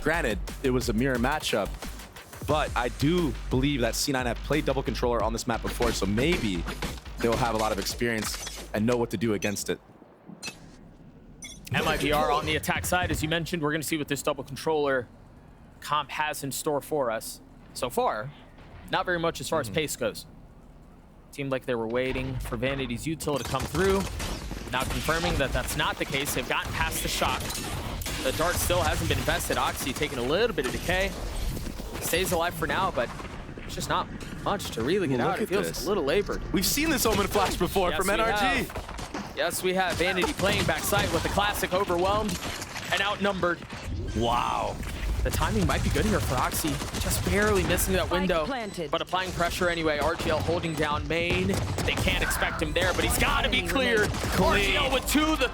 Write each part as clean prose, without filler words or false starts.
Granted, it was a mirror matchup, but I do believe that C9 have played double controller on this map before, so maybe they'll have a lot of experience and know what to do against it. MIBR on the attack side, as you mentioned, we're going to see what this double controller comp has in store for us. So far, not very much as far as pace goes. Seemed like they were waiting for Vanity's util to come through. Now confirming that that's not the case. They've gotten past the shock. The dart still hasn't been invested. Oxy taking a little bit of decay. Stays alive for now, but it's just not much to really get out. It feels a little labored. We've seen this Omen flash before from NRG. Yes, we have. Vanity playing backside with the classic overwhelmed and outnumbered. Wow. The timing might be good here for Oxy. Just barely missing that window, but applying pressure anyway. RGL holding down main. They can't expect him there, but he's got to be cleared. RGL with two, the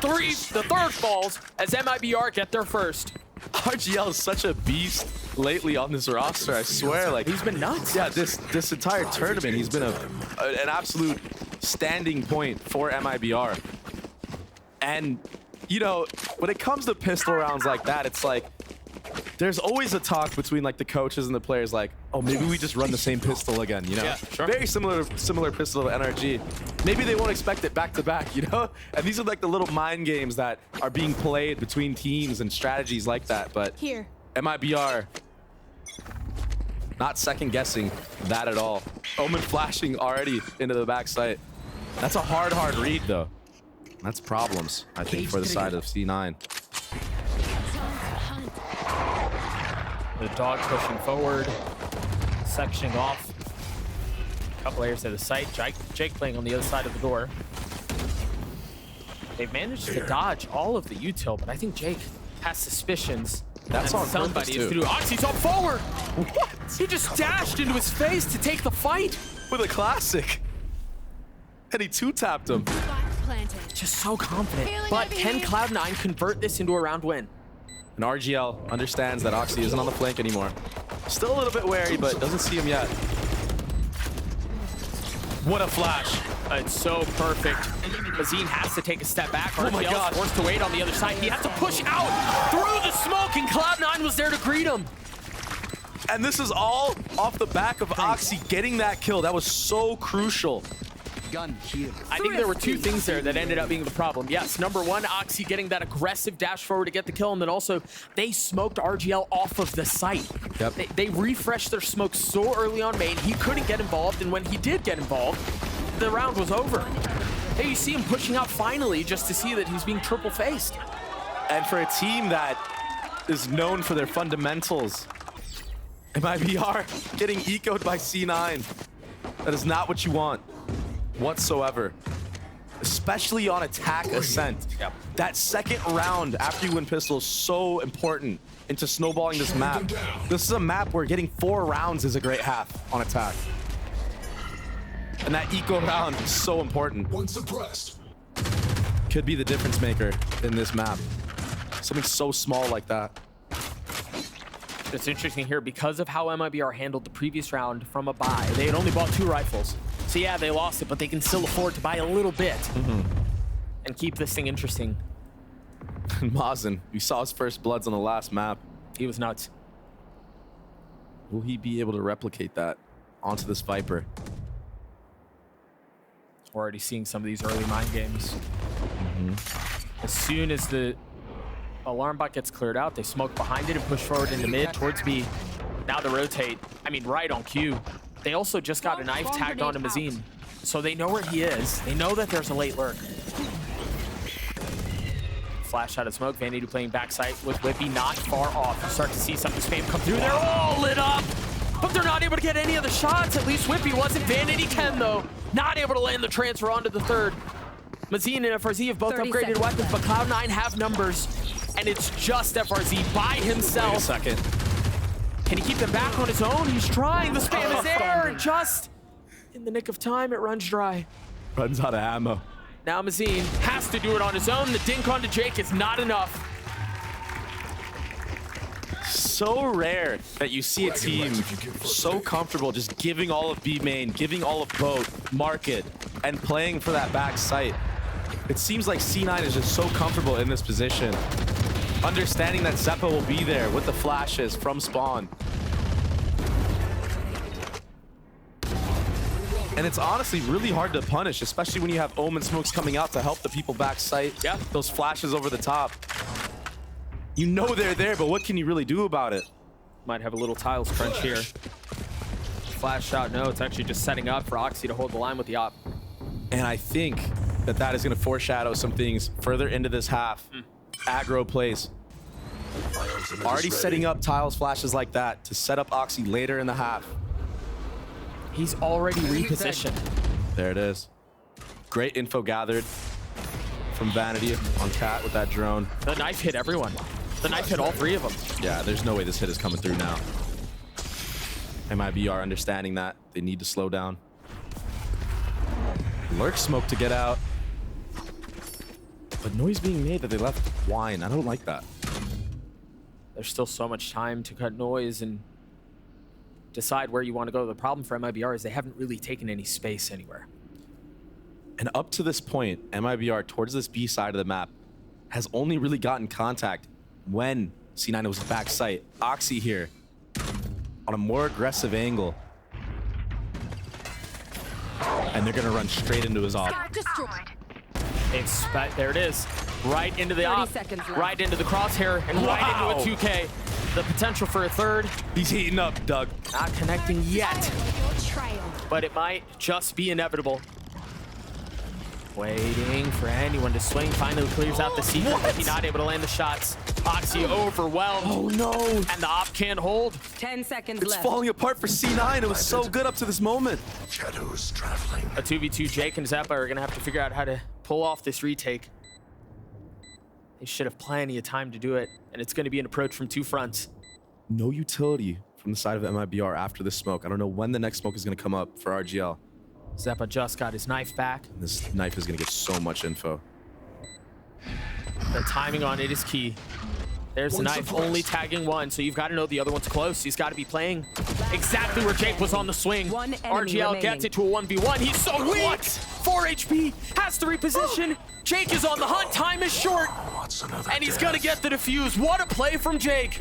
third falls as MIBR get their first. RGL is such a beast lately on this roster, I swear. Like, he's been nuts. Yeah, this entire tournament, he's been an absolute standing point for MIBR. And, you know, when it comes to pistol rounds like that, it's like, there's always a talk between like the coaches and the players like, oh, maybe we just run the same pistol again, you know? Yeah, sure. Very similar pistol to NRG. Maybe they won't expect it back to back, you know? And these are like the little mind games that are being played between teams and strategies like that. But here, MIBR, not second guessing that at all. Omen flashing already into the back site. That's a hard read though. That's problems, I think, for the side of C9. The dog pushing forward, sectioning off. A couple layers to the site. Jake playing on the other side of the door. They've managed to dodge all of the util, but I think Jake has suspicions. That's on somebody purpose, is through. Oxy's up forward. What? He just dashed into his face to take the fight with a classic, and he two-tapped him. Just so confident. But can Cloud9 convert this into a round win? And RGL understands that Oxy isn't on the flank anymore. Still a little bit wary, but doesn't see him yet. What a flash. It's so perfect. Mazine has to take a step back. RGL forced to wait on the other side. He has to push out through the smoke, and Cloud9 was there to greet him. And this is all off the back of Oxy getting that kill. That was so crucial. Gun here. I think there were two things there that ended up being the problem. Yes, number one, Oxy getting that aggressive dash forward to get the kill, and then also they smoked RGL off of the site. Yep. They refreshed their smoke so early on main, he couldn't get involved, and when he did get involved, the round was over. Hey, you see him pushing out finally just to see that he's being triple-faced. And for a team that is known for their fundamentals, MIBR getting ecoed by C9. That is not what you want whatsoever, especially on attack ascent. Yep. That second round after you win pistol is so important into snowballing this map. This is a map where getting 4 rounds is a great half on attack. And that eco round is so important. One suppressed. Could be the difference maker in this map. Something so small like that. It's interesting here because of how MIBR handled the previous round from a buy. They had only bought 2 rifles. So yeah, they lost it, but they can still afford to buy a little bit and keep this thing interesting. Mazen, we saw his first bloods on the last map. He was nuts. Will he be able to replicate that onto this Viper? We're already seeing some of these early mind games. As soon as the alarm bot gets cleared out, they smoke behind it and push forward into mid towards B. Now they rotate. I mean, right on cue. They also just got a knife tagged onto Mazine, so they know where he is. They know that there's a late lurk. Flash out of smoke. Vanity playing backside with Whippy not far off. You start to see some of the spam come through. They're all lit up, but they're not able to get any of the shots. At least Whippy wasn't. Vanity can, though. Not able to land the transfer onto the third. Mazine and FRZ have both upgraded weapons, but Cloud9 have numbers, and it's just FRZ by himself. Wait a second. Can he keep them back on his own? He's trying. The spam is there, and just in the nick of time, it runs dry. Runs out of ammo. Now Mazine has to do it on his own. The dink onto Jake is not enough. So rare that you see a team so comfortable just giving all of B main, giving all of both, market, and playing for that back site. It seems like C9 is just so comfortable in this position. understanding that Zeppa will be there with the flashes from spawn. And it's honestly really hard to punish, especially when you have Omen smokes coming out to help the people back sight. Yeah. Those flashes over the top. You know they're there, but what can you really do about it? Might have a little tiles crunch here. Flash shot, no, it's actually just setting up for Oxy to hold the line with the op. And I think that that is going to foreshadow some things further into this half. Aggro plays. Already setting up tiles flashes like that to set up Oxy later in the half. He's already repositioned. There it is. Great info gathered from Vanity on Cat with that drone. The knife hit everyone. The knife hit all three of them. Yeah, there's no way this hit is coming through now. MIBR understanding that. They need to slow down. Lurk smoke to get out. But noise being made that they left wine. I don't like that. There's still so much time to cut noise and decide where you want to go. The problem for MIBR is they haven't really taken any space anywhere. And up to this point, MIBR towards this B side of the map has only really gotten contact when C9 was back sight. Oxy here on a more aggressive angle. And they're gonna run straight into his op. There it is. Right into the op, right into the crosshair, and right into a 2K. The potential for a third. He's heating up, Doug. Not connecting yet, but it might just be inevitable. Waiting for anyone to swing. Finally clears out the secret, but he's not able to land the shots. Oxy overwhelmed. Oh no. And the op can't hold. 10 seconds It's left. falling apart for C9. It was so good up to this moment. Shadows traveling. A 2v2, Jake and Zeppa are gonna have to figure out how to pull off this retake. They should have plenty of time to do it, and it's gonna be an approach from two fronts. No utility from the side of MIBR after this smoke. I don't know when the next smoke is gonna come up for RGL. Zeppa just got his knife back. This knife is gonna get so much info. The timing on it is key. There's the knife only tagging one, so you've got to know the other one's close. He's got to be playing exactly where Jake was on the swing. One enemy RGL remaining. gets it to a 1v1. He's so weak. 4 HP, has to reposition. Jake is on the hunt. Time is short, What's another and he's death? gonna get the defuse. What a play from Jake.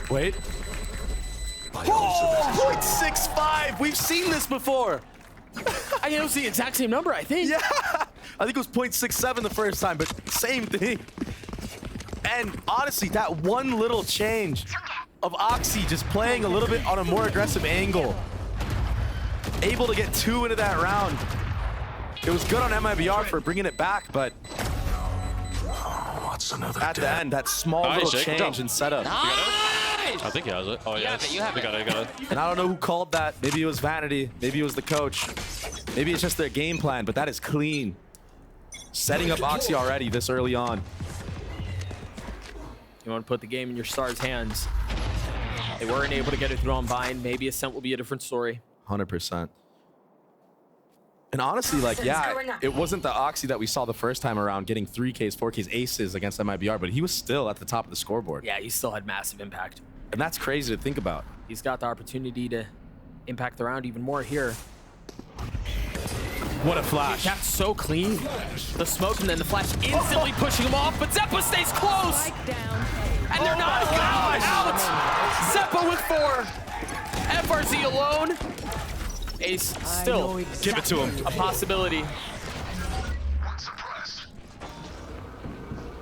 Wait. My Oh, ultimate is 0.65. We've seen this before. I mean, it was the exact same number, I think. Yeah. I think it was 0.67 the first time, but same thing. And honestly, that one little change of Oxy just playing a little bit on a more aggressive angle, able to get 2 into that round. It was good on MIBR for bringing it back, but What's another at the death? end, that small little Jake. change in setup. I think he has it. Oh, yeah. You have it. Got it. And I don't know who called that. Maybe it was Vanity. Maybe it was the coach. Maybe it's just their game plan, but that is clean. Setting up Oxy already this early on. You want to put the game in your stars' hands. They weren't able to get it through on bind. Maybe Ascent will be a different story. 100%. And honestly, like, yeah, it wasn't the Oxy that we saw the first time around getting 3Ks, 4Ks, aces against MIBR, but he was still at the top of the scoreboard. Yeah, he still had massive impact. And that's crazy to think about. He's got the opportunity to impact the round even more here. What a flash. That's so clean. The smoke and then the flash instantly pushing him off, but Zeppa stays close. Strike down. And they're not out. Zeppa with 4. FRZ alone. Ace still Give it to him. a possibility.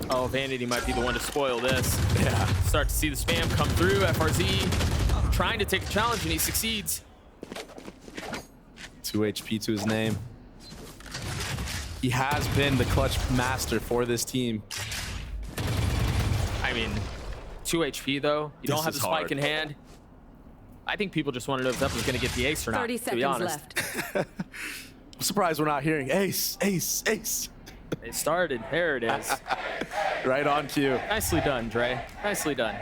Oh, Vanity might be the one to spoil this. Yeah. Start to see the spam come through. FRZ trying to take a challenge, and he succeeds. 2 HP to his name. He has been the clutch master for this team. I mean, 2 HP though. You don't This have the is spike hard. in hand. I think people just want to know if Zeppa's going to get the ace or not, 30 to be honest. seconds left. I'm surprised we're not hearing ace, ace, ace. They started. There it is. Right on cue. Nicely done, Dre. Nicely done.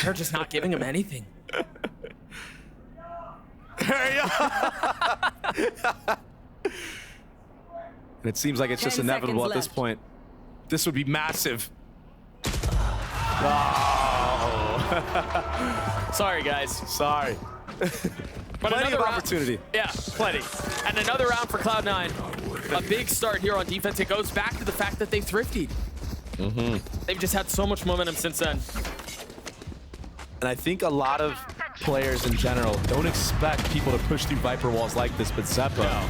They're just not giving him anything. And it seems like it's just 10 inevitable at seconds this left. point. This would be massive. Sorry, guys. Sorry. But Plenty another of round- opportunity. Yeah, plenty. And another round for Cloud9. A big start here on defense. It goes back to the fact that they thrifted. They've just had so much momentum since then. And I think a lot of players in general don't expect people to push through Viper walls like this, but Zeppa,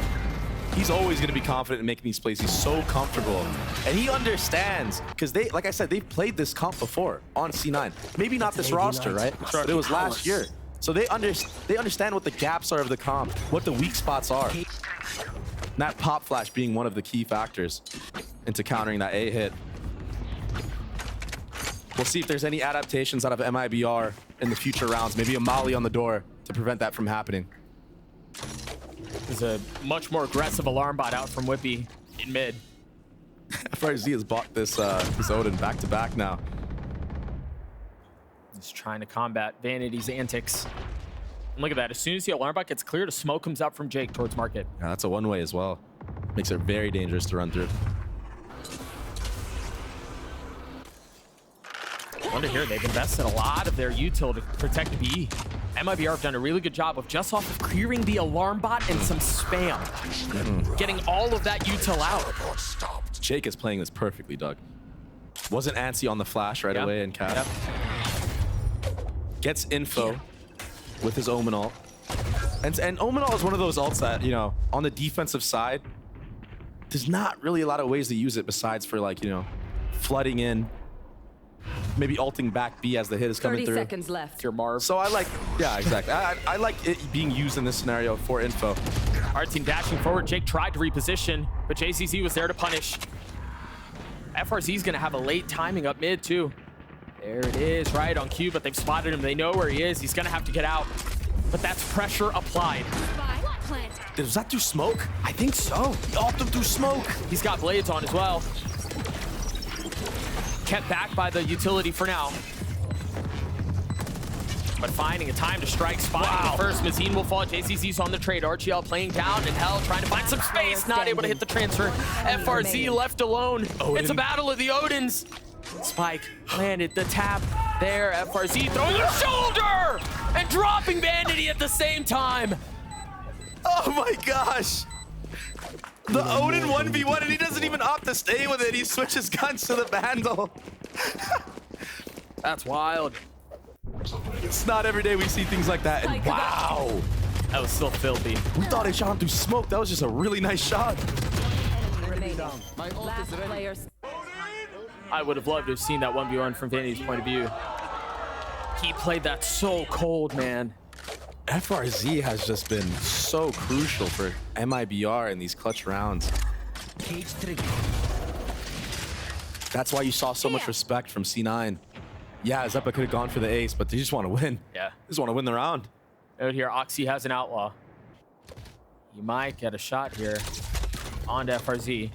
he's always going to be confident in making these plays. He's so comfortable. And he understands, because they, like I said, they've played this comp before on C9. Maybe not this roster, right? But it was last year. So they understand what the gaps are of the comp, what the weak spots are. And that pop flash being one of the key factors into countering that A hit. We'll see if there's any adaptations out of MIBR in the future rounds. Maybe a molly on the door to prevent that from happening. There's a much more aggressive alarm bot out from Whippy in mid. FRZ has bought this Odin back-to-back now. He's trying to combat Vanity's antics. And look at that. As soon as the alarm bot gets cleared, a smoke comes out from Jake towards market. Yeah, that's a one-way as well. Makes it very dangerous to run through. I wonder here, they've invested a lot of their util to protect B. MIBR have done a really good job of just off of clearing the alarm bot and some spam. Getting all of that util out. Jake is playing this perfectly, Doug. Wasn't antsy on the flash right away and cap. Gets info with his Omen ult. And Omen ult is one of those ults that, you know, on the defensive side, there's not really a lot of ways to use it besides for, like, you know, flooding in. Maybe ulting back B as the hit is coming 30 through. seconds left. Your Marv. So I like, yeah, exactly. I like it being used in this scenario for info. Our team dashing forward. Jake tried to reposition, but JCZ was there to punish. FRZ's gonna have a late timing up mid too. There it is, right on cue, but they've spotted him. They know where he is. He's gonna have to get out. But that's pressure applied. Was that through smoke? I think so. He ulted through smoke. He's got blades on as well. Kept back by the utility for now. But finding a time to strike, spotting the first. Mazine will fall. JCZ's on the trade. RGL playing down and Hell trying to find some space. Not able to hit the transfer. FRZ left alone. It's a battle of the Odins. Spike landed the tap there. FRZ throwing a shoulder and dropping Vanity at the same time. Oh my gosh. The Odin 1v1 and he doesn't even opt to stay with it. He switches guns to the Vandal. That's wild. It's not every day we see things like that. And wow. That was still filthy. We thought he shot him through smoke. That was just a really nice shot. Last players. I would have loved to have seen that 1v1 from Vanity's point of view. He played that so cold, man. FRZ has just been so crucial for MIBR in these clutch rounds. That's why you saw so much respect from C9. Yeah, Zeppa could have gone for the ace, but they just want to win. Yeah. They just want to win the round. Out here, Oxy has an outlaw. He might get a shot here onto FRZ.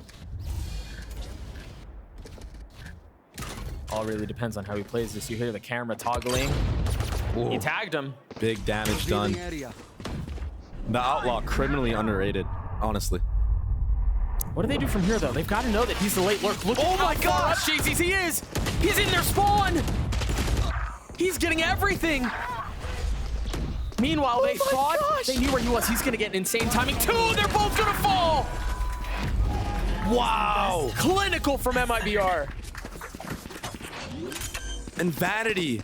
All really depends on how he plays this. You hear the camera toggling. Whoa. He tagged him. Big damage done. The outlaw, criminally underrated, honestly. What do they do from here, though? They've got to know that he's the late lurk. Look Oh my how far gosh! up JCZ is. He's in their spawn. He's getting everything. Meanwhile, they thought they knew where he was. He's going to get an insane timing, too. They're both going to fall. Wow. Clinical from MIBR. And Vanity,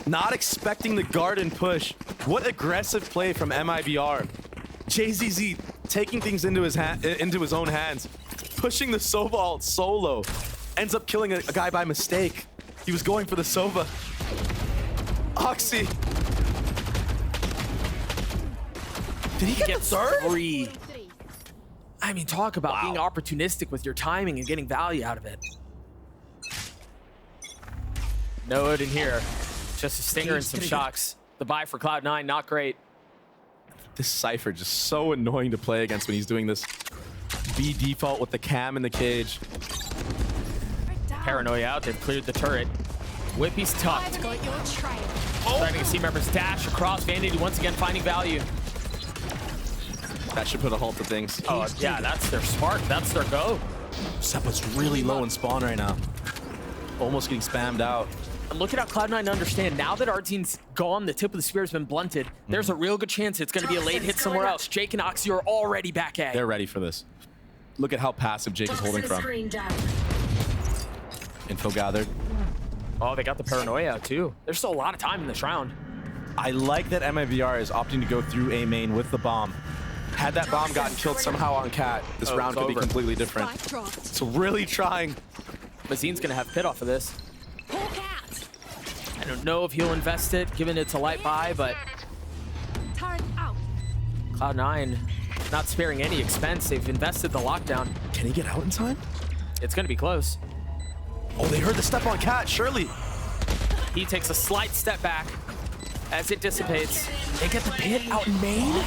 not expecting the garden push. What aggressive play from MIBR. JZZ taking things into his own hands, pushing the Sova ult solo, ends up killing a guy by mistake. He was going for the Sova. Oxy. Did he get the third? 3. I mean, talk about being opportunistic with your timing and getting value out of it. No Odin here. Just a stinger and some shocks. The buy for Cloud9, not great. This Cypher just so annoying to play against when he's doing this B default with the cam in the cage. Paranoia out, they've cleared the turret. Whippy's tucked. Starting to see members dash across. Vanity once again finding value. That should put a halt to things. Oh, yeah, that's their spark. That's their go. Seppa's really low in spawn right now. Almost getting spammed out. And look at how Cloud9 understand. Now that our team's gone, the tip of the spear has been blunted. There's a real good chance it's going to be a late hit somewhere else. Jake and Oxy are already back at. They're ready for this. Look at how passive Jake is holding from. Info gathered. Oh, they got the paranoia out too. There's still a lot of time in this round. I like that MIBR is opting to go through A main with the bomb. Had that bomb gotten killed somehow on Cat, this round could be completely different. So really trying. Mazine's gonna have pit off of this. I don't know if he'll invest it, given it's a light buy, but Cloud9 not sparing any expense. They've invested the lockdown. Can he get out in time? It's gonna be close. Oh, they heard the step on Cat, surely. He takes a slight step back as it dissipates. They get the pit out in main.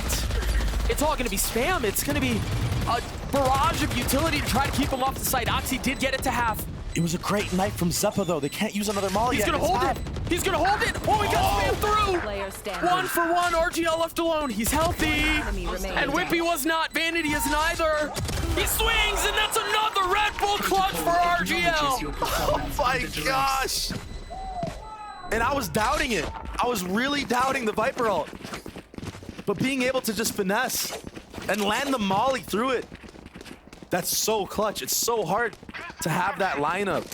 It's all gonna be spam. It's gonna be a barrage of utility to try to keep him off the site. Oxy did get it to half. It was a great knife from Zeppa, though. They can't use another molly He's yet. gonna hold it. He's gonna hold it. Oh, he got spammed through. 1 for 1. RGL left alone. He's healthy. And Whippy was not. Vanity is neither. He swings, and that's another Red Bull clutch for RGL. Oh my gosh. And I was doubting it. I was really doubting the Viper ult. But being able to just finesse and land the molly through it, that's so clutch. It's so hard to have that lineup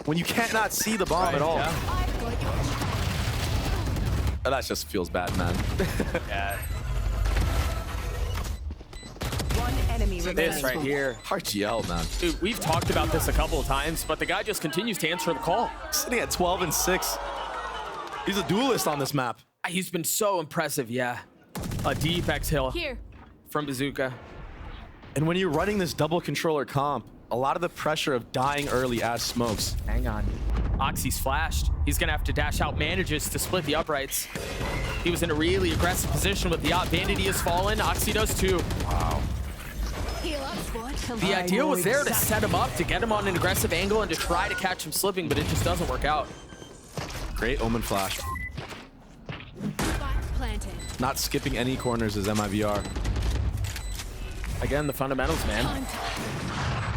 when you can't not see the bomb at all. Yeah. Oh, that just feels bad, man. Yeah. One enemy This remaining. right here. RGL, man. Dude, we've talked about this a couple of times, but the guy just continues to answer the call. Sitting at 12 and 6. He's a duelist on this map. He's been so impressive, yeah. A deep exhale Here. from Bazooka. And when you're running this double controller comp, a lot of the pressure of dying early as smokes. Hang on. Oxy's flashed. He's gonna have to dash out, manages to split the uprights. He was in a really aggressive position with the op. Vanity has fallen. Oxy does too. Wow. The idea was there to set him up, to get him on an aggressive angle and to try to catch him slipping, but it just doesn't work out. Great Omen flash. Not skipping any corners as MIBR. Again, the fundamentals, man.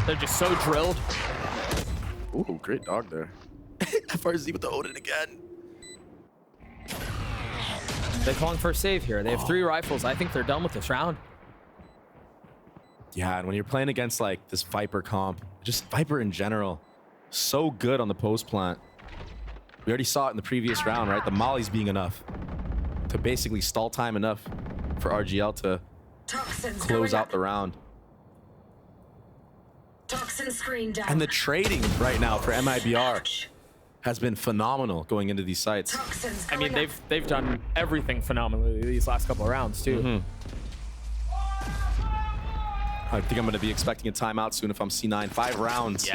They're just so drilled. Ooh, great dog there. FRZ with the Odin again. They're calling for a save here. They have 3 rifles. I think they're done with this round. Yeah, and when you're playing against like this Viper comp, just Viper in general, so good on the post plant. We already saw it in the previous round, right? The mollies being enough to basically stall time enough for RGL to close out the round. Toxin screen down. And the trading right now for MIBR has been phenomenal going into these sites. I mean, they've done everything phenomenally these last couple of rounds too. I think I'm going to be expecting a timeout soon if I'm C9. 5 rounds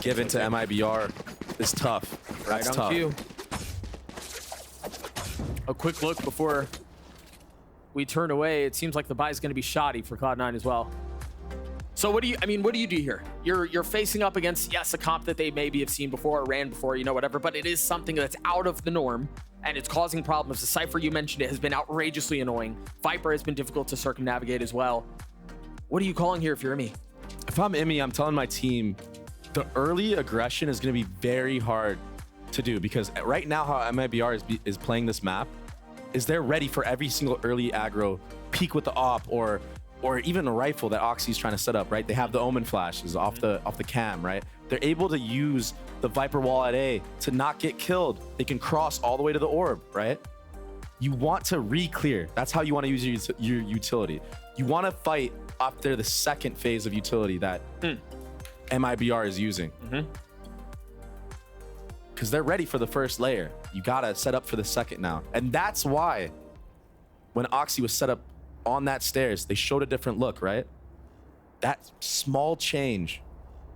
given to MIBR is tough. That's Right on tough. cue. A quick look before we turn away. It seems like the buy is going to be shoddy for Cloud9 as well. So what do you do here? You're facing up against, yes, a comp that they maybe have seen before or ran before, you know, whatever, but it is something that's out of the norm and it's causing problems. The Cypher, you mentioned it, has been outrageously annoying. Viper has been difficult to circumnavigate as well. What are you calling here if you're Imi? If I'm Imi, I'm telling my team the early aggression is going to be very hard to do because right now how MIBR is playing this map is they're ready for every single early aggro, peek with the op or even a rifle that Oxy's trying to set up, right? They have the Omen flashes off the cam, right? They're able to use the Viper wall at A to not get killed. They can cross all the way to the orb, right? You want to re-clear. That's how you want to use your utility. You want to fight up there the second phase of utility that MIBR is using. Because they're ready for the first layer. You got to set up for the second now. And that's why when Oxy was set up on that stairs, they showed a different look, right? That small change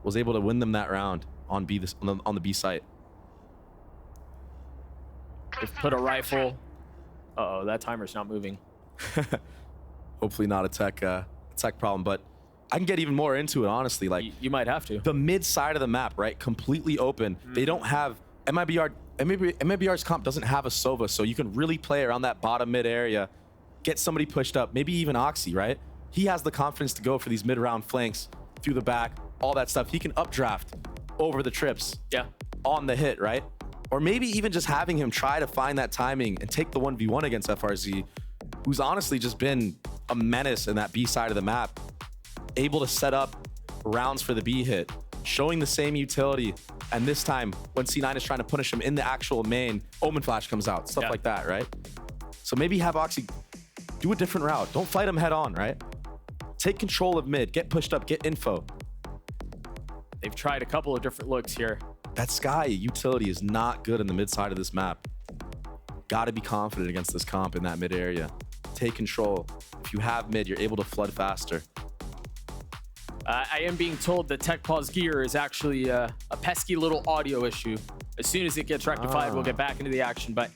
was able to win them that round on the B site. They've put a rifle. Uh-oh, that timer's not moving. Hopefully not a tech problem, but I can get even more into it, honestly. Like You might have to. the mid side of the map, right? Completely open. They don't have MIBR's comp doesn't have a Sova, so you can really play around that bottom mid area, get somebody pushed up, maybe even Oxy, right? He has the confidence to go for these mid-round flanks through the back, all that stuff. He can updraft over the trips on the hit, right? Or maybe even just having him try to find that timing and take the 1v1 against FRZ, who's honestly just been a menace in that B side of the map, able to set up rounds for the B hit. showing the same utility. And this time, when C9 is trying to punish him in the actual main, Omen Flash comes out, stuff like that, right? So maybe have Oxy do a different route. Don't fight him head on, right? Take control of mid, get pushed up, get info. They've tried a couple of different looks here. That Sky utility is not good in the mid side of this map. Gotta be confident against this comp in that mid area. Take control. If you have mid, you're able to flood faster. I am being told that Tech Paw's gear is actually a pesky little audio issue. As soon as it gets rectified, we'll get back into the action. But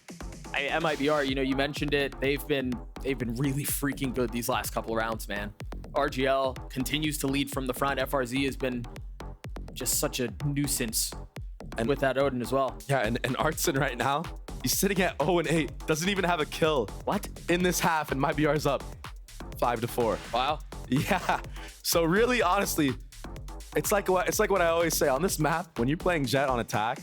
MIBR, you know, you mentioned it. They've been really freaking good these last couple of rounds, man. RGL continues to lead from the front. FRZ has been just such a nuisance, and with that Odin as well. Yeah, and Artson right now, he's sitting at 0-8. Doesn't even have a kill. What? In this half, and MIBR's up 5-4. Wow. Yeah. So really, honestly, it's like what I always say on this map. When you're playing Jet on attack,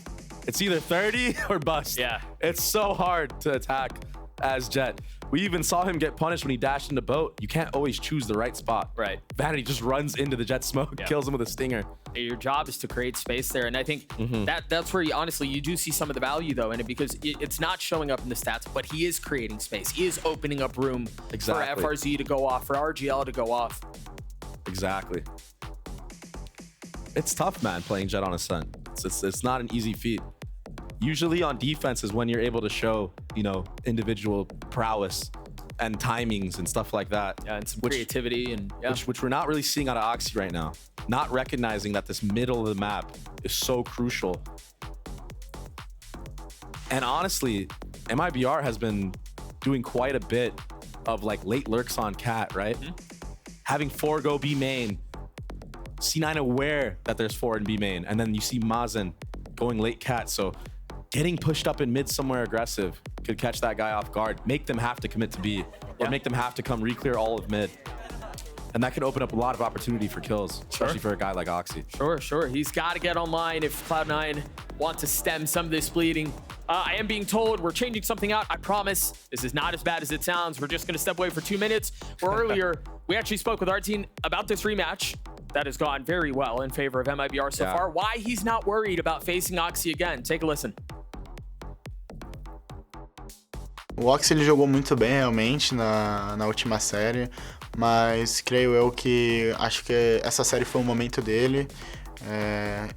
it's either 30 or bust. Yeah. It's so hard to attack as Jet. We even saw him get punished when he dashed into boat. You can't always choose the right spot. Right. Vanity just runs into the Jet smoke, kills him with a stinger. Your job is to create space there, and I think that's where you do see some of the value though in it, because it's not showing up in the stats, but he is creating space. He is opening up room for FRZ to go off, for RGL to go off. Exactly. It's tough, man, playing Jet on Ascent. It's not an easy feat. Usually on defense is when you're able to show, you know, individual prowess and timings and stuff like that. Yeah, and some creativity and which we're not really seeing out of Oxy right now. Not recognizing that this middle of the map is so crucial. And honestly, MIBR has been doing quite a bit of like late lurks on Cat, right? Having 4 go B main, C9 aware that there's 4 in B main, and then you see Mazen going late Cat. So getting pushed up in mid somewhere aggressive could catch that guy off guard, make them have to commit to B, or make them have to come re-clear all of mid. And that could open up a lot of opportunity for kills, especially for a guy like Oxy. Sure. He's got to get online if Cloud9 want to stem some of this bleeding. I am being told we're changing something out. I promise this is not as bad as it sounds. We're just going to step away for 2 minutes. Or earlier, we actually spoke with our team about this rematch. That has gone very well in favor of MIBR so far. Why he's not worried about facing Oxy again. Take a listen. O Oxy ele jogou muito bem realmente na última série, mas creio eu que acho que essa série foi um momento dele,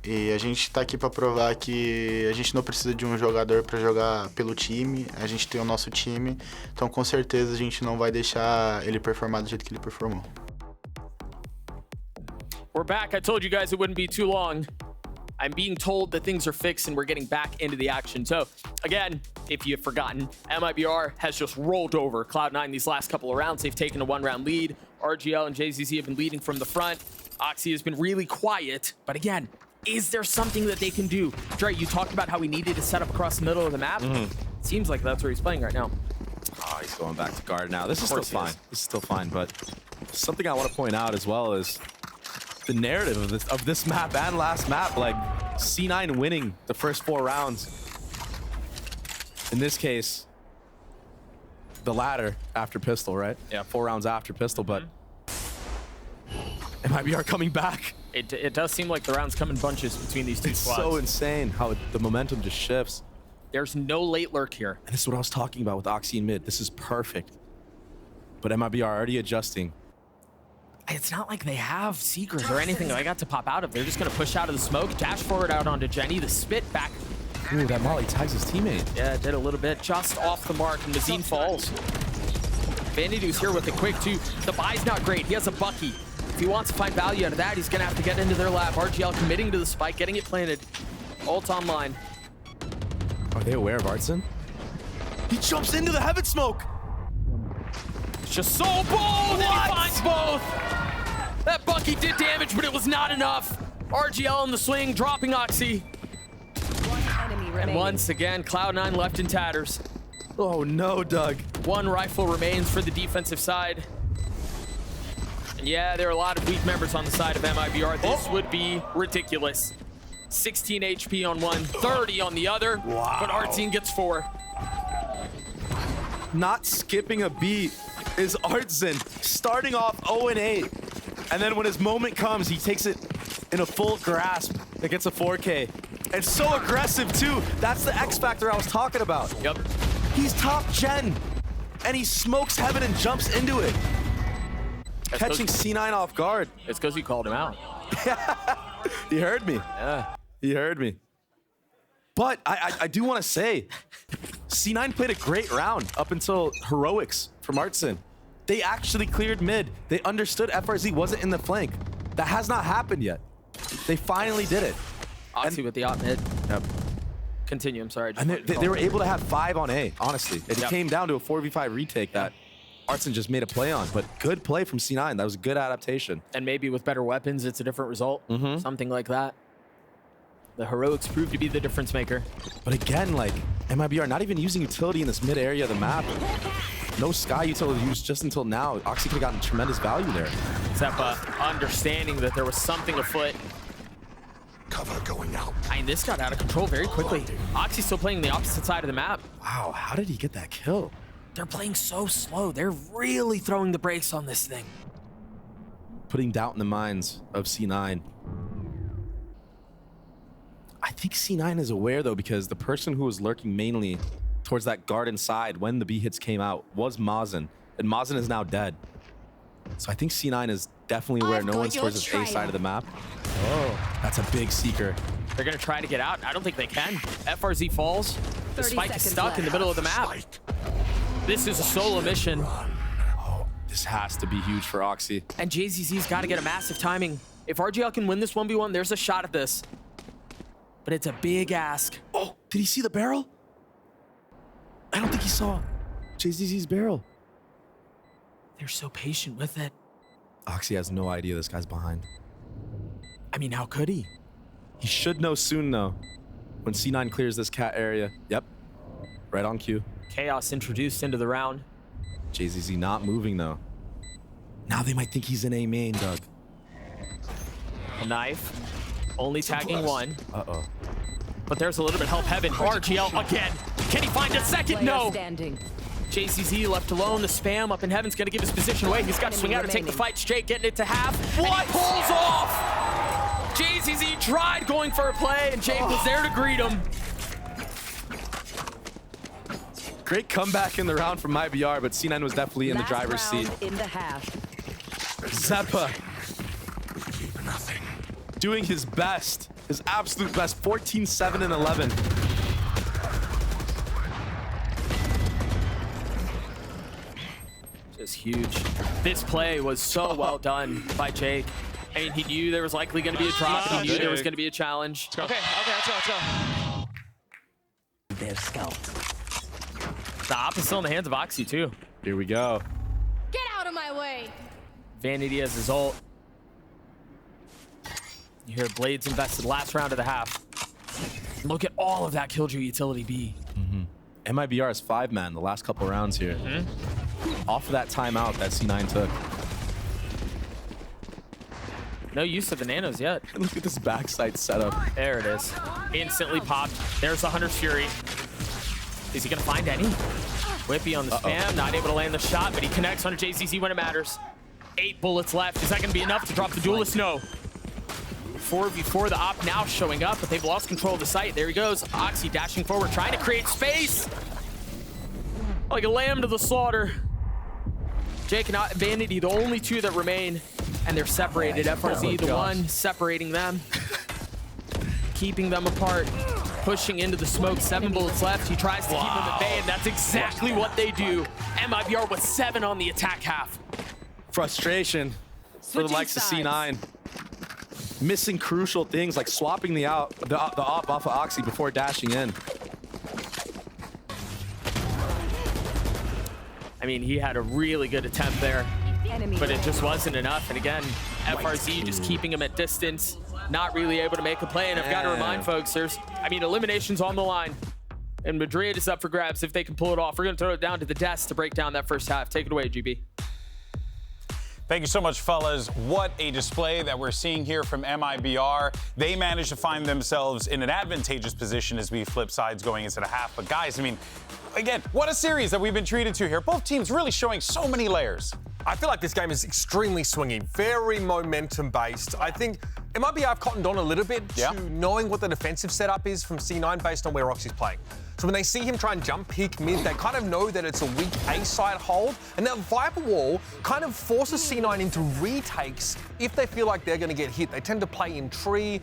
e a gente tá aqui para provar que a gente não precisa de um jogador para jogar pelo time, a gente tem o nosso time, então com certeza a gente não vai deixar ele performar do jeito que ele performou. We're back. I told you guys it wouldn't be too long. I'm being told that things are fixed and we're getting back into the action. So, again, if you've forgotten, MIBR has just rolled over Cloud9 these last couple of rounds. They've taken a 1-round lead. RGL and JZZ have been leading from the front. Oxy has been really quiet. But again, is there something that they can do? Dre, you talked about how he needed to set up across the middle of the map. Seems like that's where he's playing right now. Oh, he's going back to guard now. This is still fine. This is still fine, but something I want to point out as well is the narrative of this map and last map, like C9 winning the first 4 rounds. In this case, the latter after pistol, right? Yeah, 4 rounds after pistol, but MIBR coming back. It does seem like the rounds come in bunches between these two squads. It's so insane how the momentum just shifts. There's no late lurk here. And this is what I was talking about with Oxy in mid. This is perfect. But MIBR already adjusting. It's not like they have Seekers or anything that I got to pop out of. They're just going to push out of the smoke, dash forward out onto Jenny, the spit back. Ooh, that Molly tags his teammate. Yeah, it did a little bit. Just off the mark, and Mazine falls. Vanity's here with it quick, too. The buy's not great. He has a Bucky. If he wants to find value out of that, he's going to have to get into their lab. RGL committing to the spike, getting it planted. Ult online. Are they aware of Artson? He jumps into the heaven smoke! Just so bold, and he finds both! That Bucky did damage, but it was not enough. RGL in the swing, dropping Oxy. One enemy remaining. And once again, Cloud9 left in tatters. Oh no, Doug. 1 rifle remains for the defensive side. And yeah, there are a lot of weak members on the side of MIBR. This would be ridiculous. 16 HP on one, 30 on the other. Wow. But Artson gets 4. Not skipping a beat is Artson, starting off 0-8. And then when his moment comes, he takes it in a full grasp against a 4K. And so aggressive, too. That's the X factor I was talking about. Yep. He's top gen, and he smokes heaven and jumps into it. Catching C9 off guard. It's because you called him out. He heard me. Yeah. He heard me. But I do want to say, C9 played a great round up until heroics from Artson. They actually cleared mid. They understood FRZ wasn't in the flank. That has not happened yet. They finally did it. Oxy with the op mid. Yep. Continue, I'm sorry. And they were able to have 5 on A, honestly. It came down to a 4v5 retake that Artson just made a play on, but good play from C9. That was a good adaptation. And maybe with better weapons, it's a different result. Something like that. The heroics proved to be the difference maker. But again, like, MIBR not even using utility in this mid area of the map. No Sky utility used just until now. Oxy could have gotten tremendous value there. Zeppa understanding that there was something afoot. Cover going out. I mean, this got out of control very quickly. Oxy's still playing the opposite side of the map. Wow, how did he get that kill? They're playing so slow. They're really throwing the brakes on this thing. Putting doubt in the minds of C9. I think C9 is aware, though, because the person who was lurking mainly towards that garden side when the B hits came out was Mazen, and Mazen is now dead. So I think C9 is definitely aware no one's towards this A side of the map. Oh, that's a big seeker. They're going to try to get out. I don't think they can. FRZ falls. The spike is stuck in the middle of the map. This is a solo mission. Oh, this has to be huge for Oxy. And JZZ's got to get a massive timing. If RGL can win this 1v1, there's a shot at this. But it's a big ask. Oh, did he see the barrel? I don't think he saw JZZ's barrel. They're so patient with it. Oxy has no idea this guy's behind. I mean, how could he? He should know soon, though, when C9 clears this cat area. Yep, right on cue. Chaos introduced into the round. JZZ not moving, though. Now they might think he's in A main, Doug. A knife. Only tagging one. Uh-oh. But there's a little bit of help heaven. RGL again. Can he find a second? No. Standing. JZZ left alone. The spam up in heaven's going to give his position away. He's got to swing out and take the fight straight, getting it to half. What? Pulls off. JZZ tried going for a play, and Jake was there to greet him. Great comeback in the round from MIBR, but C9 was definitely in the driver's seat. In the half. Zeppa Nothing. doing his best, his absolute best. 14, 7, and 11. Just huge. This play was so well done by Jake. I mean, he knew there was likely going to be a drop, and he knew there was going to be a challenge. Okay, let's go. Their scalp. The op is still in the hands of Oxy, too. Here we go. Get out of my way! Vanity has his ult. You hear Blades invested last round of the half. Look at all of that Killjoy utility B. MIBR is 5-man the last couple rounds here. Off of that timeout that C9 took. No use of the nanos yet. Look at this backside setup. There it is. Instantly popped. There's the Hunter's Fury. Is he going to find any? Whippy on the spam. Not able to land the shot, but he connects on a JCC when it matters. 8 bullets left. Is that going to be enough to drop the duelist? No. 4v4, the op now showing up, but they've lost control of the site. There he goes. Oxy dashing forward, trying to create space. Like a lamb to the slaughter. Jake and Vanity, the only two that remain, and they're separated. FRZ, the one separating them, keeping them apart, pushing into the smoke. 7 bullets left. He tries to keep them at bay, and that's exactly what they do. MIBR with 7 on the attack half. Frustration for the likes of C9. Missing crucial things like swapping the op off of Oxy before dashing in. I mean, he had a really good attempt there, but it just wasn't enough. And again, FRZ just keeping him at distance, not really able to make a play. And I've got to remind folks, elimination's on the line. And Madrid is up for grabs if they can pull it off. We're going to throw it down to the desk to break down that first half. Take it away, GB. Thank you so much, fellas. What a display that we're seeing here from MIBR. They managed to find themselves in an advantageous position as we flip sides going into the half. But guys, I mean, again, what a series that we've been treated to here. Both teams really showing so many layers. I feel like this game is extremely swingy, very momentum-based. I think MIBR have cottoned on a little bit Yeah. to knowing what the defensive setup is from C9 based on where Roxy's playing. So when they see him try and jump peek mid, they kind of know that it's a weak A-side hold, and that Viper wall kind of forces C9 into retakes if they feel like they're going to get hit. They tend to play in tree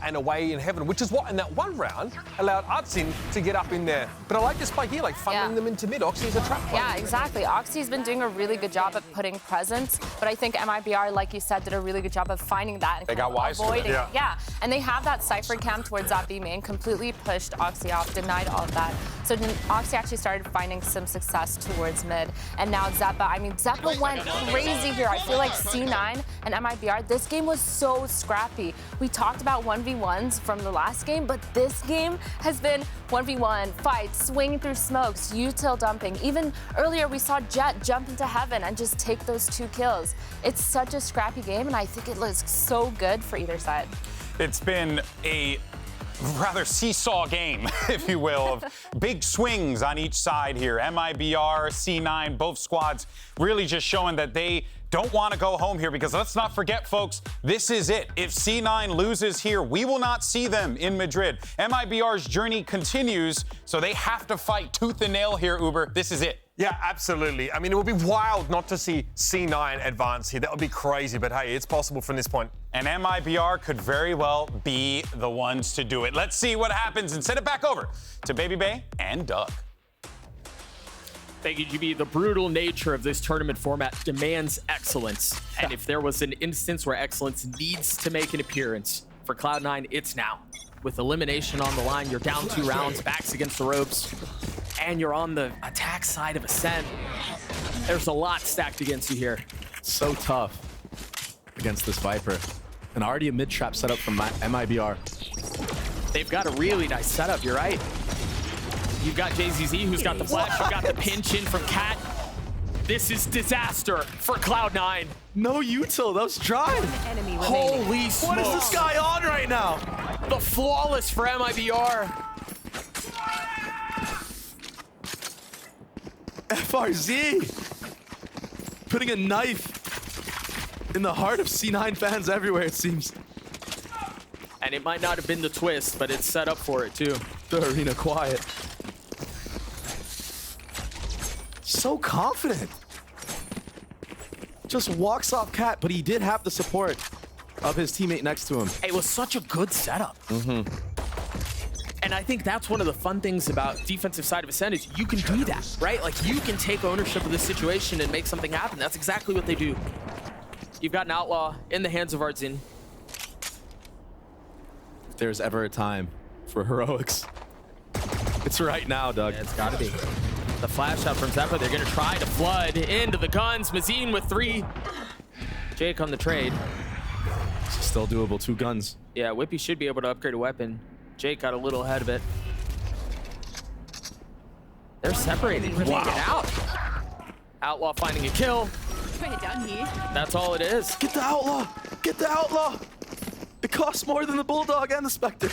and away in heaven, which is what in that one round allowed Artsin to get up in there. But I like this play here, like funneling them into mid. Oxy is a trap play. Yeah, exactly. Oxy's been doing a really good job at putting presence, but I think MIBR, like you said, did a really good job of finding that and They got wise to it. avoiding. Yeah. And they have that Cypher cam towards that B main, completely pushed Oxy off, denied all of that. So then Oxy actually started finding some success towards mid, and now Zeppa. I mean, Zeppa went crazy here. I feel like C9 and MIBR, this game was so scrappy. We talked about 1v1s from the last game, but this game has been 1v1, fights, swinging through smokes, util dumping. Even earlier, we saw Jett jump into heaven and just take those 2 kills. It's such a scrappy game, and I think it looks so good for either side. It's been a rather seesaw game, if you will, of big swings on each side here. MIBR, C9, both squads really just showing that they don't want to go home here, because let's not forget, folks, this is it. If C9 loses here, we will not see them in Madrid. MIBR's journey continues, so they have to fight tooth and nail here, Uber. This is it. Yeah, absolutely. I mean, it would be wild not to see C9 advance here. That would be crazy, but hey, it's possible from this point. And MIBR could very well be the ones to do it. Let's see what happens and send it back over to Baby Bay and Doug. Thank you, GB. The brutal nature of this tournament format demands excellence. And if there was an instance where excellence needs to make an appearance for Cloud9, it's now. With elimination on the line, you're down 2 rounds, backs against the ropes, and you're on the attack side of Ascent. There's a lot stacked against you here. So tough against this Viper. And already a mid-trap setup from MIBR. They've got a really nice setup, you're right. You've got JZZ who's got the flash, you've got the pinch in from Cat. This is disaster for Cloud9. No util, that was dry. Enemy remaining. Holy smokes. What is this guy on right now? The flawless for MIBR. FRZ putting a knife in the heart of C9 fans everywhere, it seems. And it might not have been the twist, but it's set up for it too. The arena quiet. So confident. Just walks off Cat, but he did have the support of his teammate next to him. It was such a good setup. And I think that's one of the fun things about defensive side of Ascent is you can do that, right? Like you can take ownership of this situation and make something happen. That's exactly what they do. You've got an Outlaw in the hands of Artzin. If there's ever a time for heroics, it's right now, Doug. Yeah, it's gotta be. The flash out from Zeppa, they're gonna try to flood into the guns. Mazine with 3. Jake on the trade. It's still doable, 2 guns. Yeah, Whippy should be able to upgrade a weapon. Jake got a little ahead of it. They're separated. Can they get out? Outlaw finding a kill. Bring it down here. That's all it is. Get the Outlaw! Get the Outlaw! It costs more than the Bulldog and the Spectre.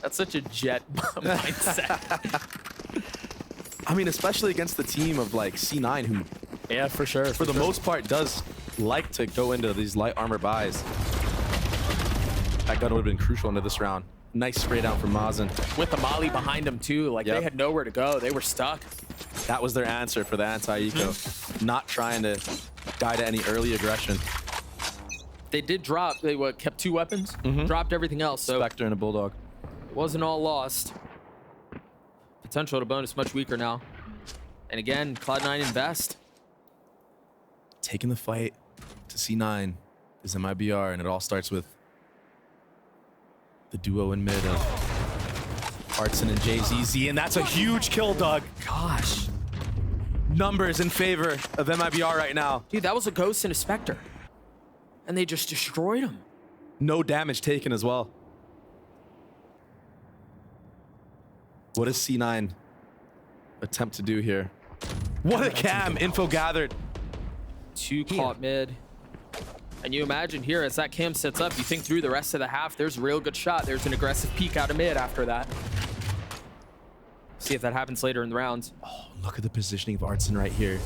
That's such a Jet mindset. I mean, especially against the team of like C9, who, Yeah, for sure. for the most part, does like to go into these light armor buys. That gun would have been crucial into this round. Nice spray down from Mazen. With the Molly behind them too, like Yep. they had nowhere to go. They were stuck. That was their answer for the anti-eco. Not trying to die to any early aggression. They did drop. They kept 2 weapons, dropped everything else. So Spectre and a Bulldog. it wasn't all lost. Potential to bonus much weaker now. And again, Cloud9 invest. Taking the fight to C9 is MIBR, and it all starts with the duo in mid of Artsin and JZZ, and that's a huge kill, Doug. Gosh. Numbers in favor of MIBR right now. Dude, that was a Ghost and a Spectre. And they just destroyed him. No damage taken as well. What does C9 attempt to do here? What a cam! Info gathered. 2 caught mid. And you imagine here, as that cam sets up, you think through the rest of the half, there's a real good shot. There's an aggressive peek out of mid after that. See if that happens later in the rounds. Oh, look at the positioning of Artsin right here.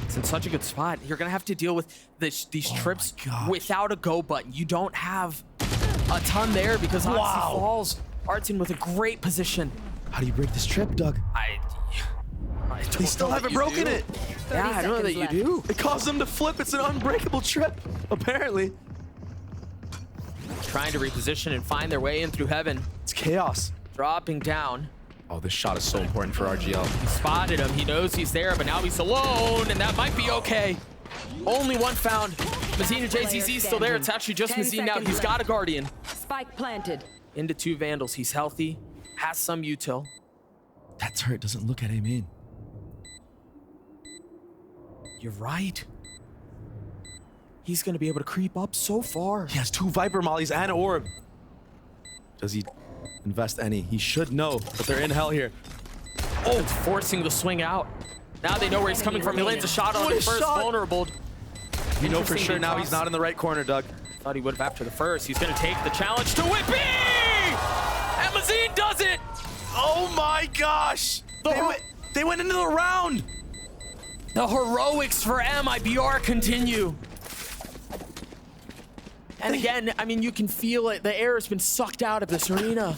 It's in such a good spot. You're going to have to deal with these trips without a go button. You don't have a ton there because Oxy falls. Artson with a great position. How do you break this trip, Doug? They still haven't broken it. Yeah, I don't know that you do. It caused them to flip. It's an unbreakable trip, apparently. Trying to reposition and find their way in through heaven. It's chaos. Dropping down. Oh, this shot is so important for RGL. He spotted him. He knows he's there, but now he's alone, and that might be okay. Only one found. Mazine and JCZ still there. It's actually just Mazine now. He's got a Guardian. Spike planted. Into 2 Vandals. He's healthy. Has some util. That turret doesn't look at him in. You're right. He's going to be able to creep up so far. He has 2 Viper Mollies and Orb. Does he invest any? He should know, but they're in hell here. Oh, it's forcing the swing out. Now they know where he's coming from. He lands a shot on the first vulnerable. You know for sure now he's not in the right corner, Doug. Thought he would have after the first. He's going to take the challenge to Whippy! And Mazine does it! Oh my gosh! They went into the round! The heroics for MIBR continue. And again, I mean, you can feel it. The air has been sucked out of this arena.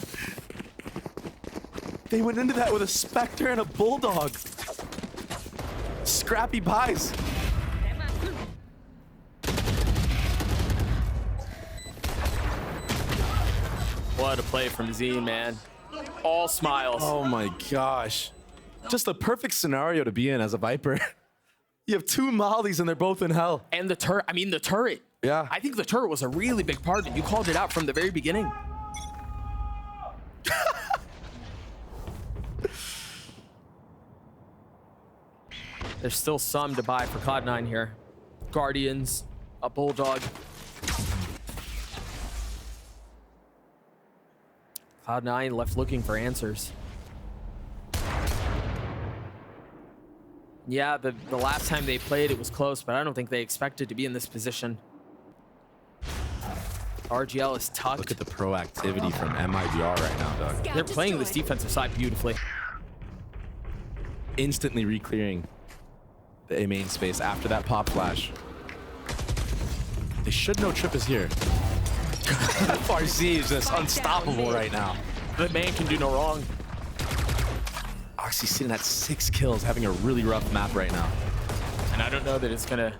They went into that with a Spectre and a Bulldog. Scrappy buys. What a play from Z, man. All smiles. Oh my gosh. Just a perfect scenario to be in as a Viper. You have 2 Mollies and they're both in hell. And the turret, I mean, the turret. Yeah. I think the turret was a really big part of it. You called it out from the very beginning. There's still some to buy for Cloud9 here. Guardians, a Bulldog. Cloud9 left looking for answers. Yeah, the last time they played, it was close, but I don't think they expected to be in this position. RGL is tucked. Look at the proactivity from MIBR right now, Doug. They're playing this defensive side beautifully. Instantly re-clearing the A main space after that pop flash. They should know Trip is here. FRZ is just unstoppable right now. The man can do no wrong. Oxy's sitting at 6 kills, having a really rough map right now. And I don't know that it's gonna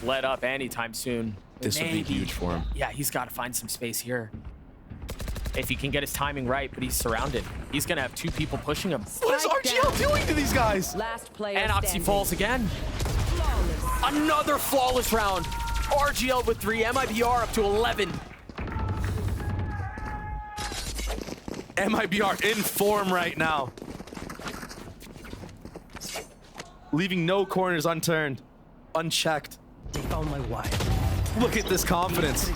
let up anytime soon. This would be huge for him. Yeah, he's got to find some space here. If he can get his timing right, but he's surrounded. He's gonna have 2 people pushing him. What is RGL doing to these guys? Last player And Oxy falls again. Another flawless round. RGL with 3, MIBR up to 11. MIBR in form right now. Leaving no corners unturned, unchecked. They found my wife. Look at this confidence.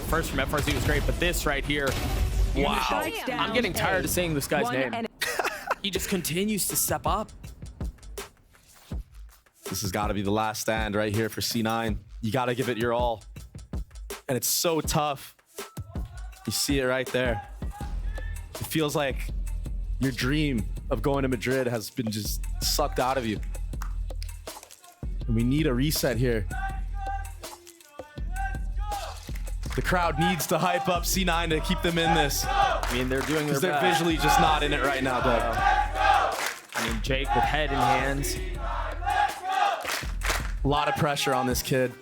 First from FRZ was great, but this right here, wow. I'm getting tired of saying this guy's name. He just continues to step up. This has got to be the last stand right here for C9. You got to give it your all. And it's so tough. You see it right there. It feels like your dream of going to Madrid has been just sucked out of you. And we need a reset here. The crowd needs to hype up C9 to keep them in this. I mean, they're doing their Because they're best. visually just not in it right now, Doug. I mean, Jake with head in hands. A lot of pressure on this kid.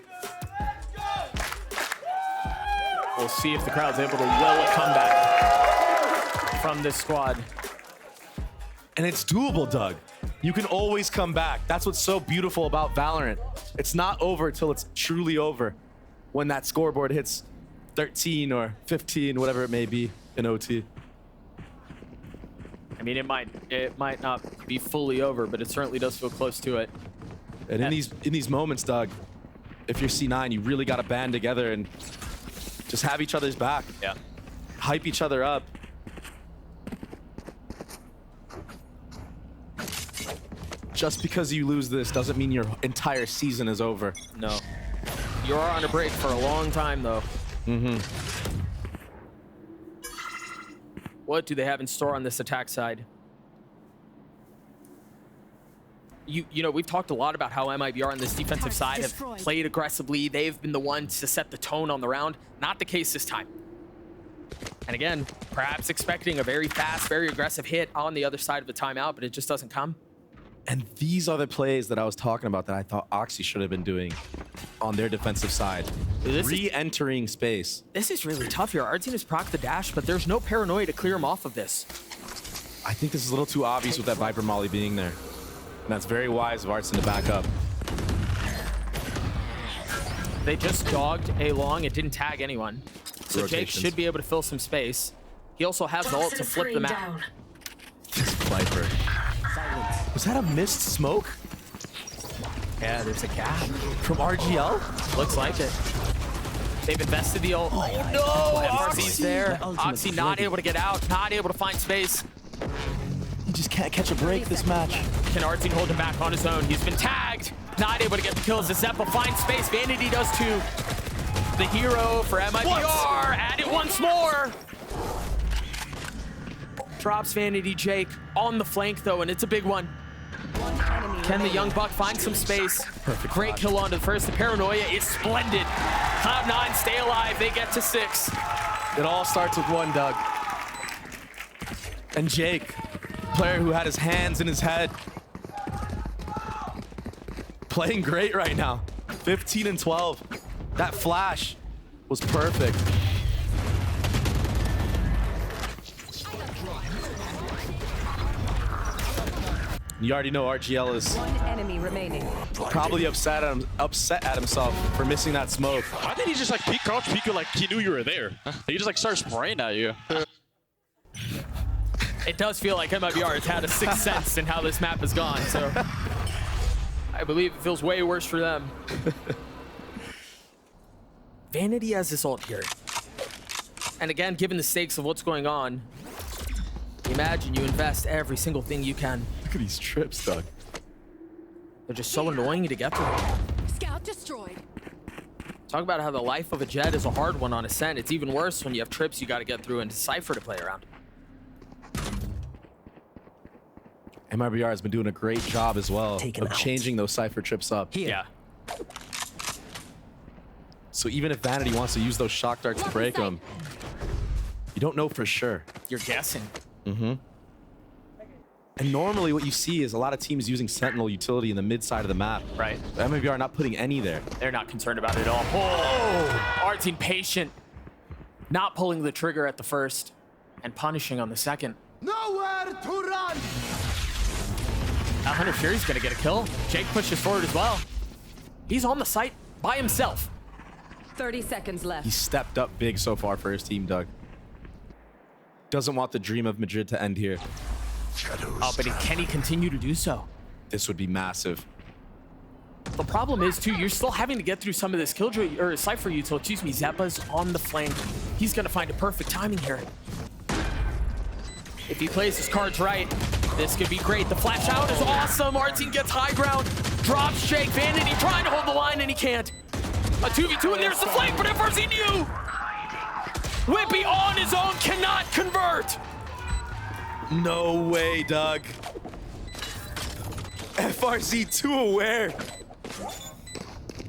We'll see if the crowd's able to will a comeback from this squad. And it's doable, Doug. You can always come back. That's what's so beautiful about Valorant. It's not over till it's truly over. When that scoreboard hits 13 or 15, whatever it may be in OT. I mean, it might not be fully over, but it certainly does feel close to it. And in these moments, Doug, if you're C9, you really got to band together and just have each other's back. Yeah. Hype each other up. Just because you lose this doesn't mean your entire season is over. No. You are on a break for a long time, though. Mm-hmm. What do they have in store on this attack side? you know, we've talked a lot about how MIBR on this defensive side have played aggressively. They've been the ones to set the tone on the round. Not the case this time. And again, perhaps expecting a very fast, very aggressive hit on the other side of the timeout, but it just doesn't come. And these are the plays that I was talking about that I thought Oxy should have been doing on their defensive side. Re-entering space. This is really tough here. Our team has procced the dash, but there's no paranoia to clear him off of this. I think this is a little too obvious with that Viper Molly being there. And that's very wise of Artson to back up. They just dogged A long. It didn't tag anyone. So Jake Rotations. should be able to fill some space. He also has the ult to flip the map. This Viper. Was that a missed smoke Yeah, there's a gap. from RGL? Looks like it. They've invested the ult. Oh no! FRZ's there. Oxy not able to get out, not able to find space. He just can't catch a break this match. Can Artson hold him back on his own? He's been tagged. Not able to get the kills. Zeppa finds space. Vanity does too. The hero for MIBR. Add it once more. Drops Vanity Jake on the flank though, and it's a big one. Can the young buck find some space? Perfect. Great kill onto the first. The paranoia is splendid. Cloud9 stay alive. They get to 6. It all starts with one, Doug. And Jake, player who had his hands in his head. Playing great right now. 15 and 12. That flash was perfect. You already know RGL is One enemy remaining. probably upset at himself for missing that smoke. Why didn't he just like peek crouch peek you like he knew you were there? He just like started spraying at you. It does feel like MIBR has had a sixth sense in how this map has gone, so I believe it feels way worse for them. Vanity has this ult here. And again, given the stakes of what's going on, imagine you invest every single thing you can. Look at these trips, Doug. They're just so annoying to get through. Scout destroyed. Talk about how the life of a Jet is a hard one on Ascent. It's even worse when you have trips you got to get through and Cypher to play around. MIBR has been doing a great job as well of changing those Cypher trips up. Yeah. So even if Vanity wants to use those shock darts to break them, you don't know for sure. You're guessing. And normally what you see is a lot of teams using Sentinel utility in the mid side of the map. Right. But MIBR not putting any there. They're not concerned about it at all. Oh! Our team patient. Not pulling the trigger at the first and punishing on the second. Nowhere to run! That Hunter Fury's gonna get a kill. Jake pushes forward as well. He's on the site by himself. 30 seconds left. He stepped up big so far for his team, Doug. Doesn't want the dream of Madrid to end here. Oh, but can he continue to do so? This would be massive. The problem is, too, you're still having to get through some of this Killjoy, or Cypher util, excuse me, Zeppa's on the flank. He's gonna find a perfect timing here. If he plays his cards right, this could be great. The flash out is awesome. Our team gets high ground, drops Jake. Vanity trying to hold the line, and he can't. A 2v2, and there's the flank, but FRZ knew! Whippy on his own cannot convert! No way, Doug. FRZ too aware.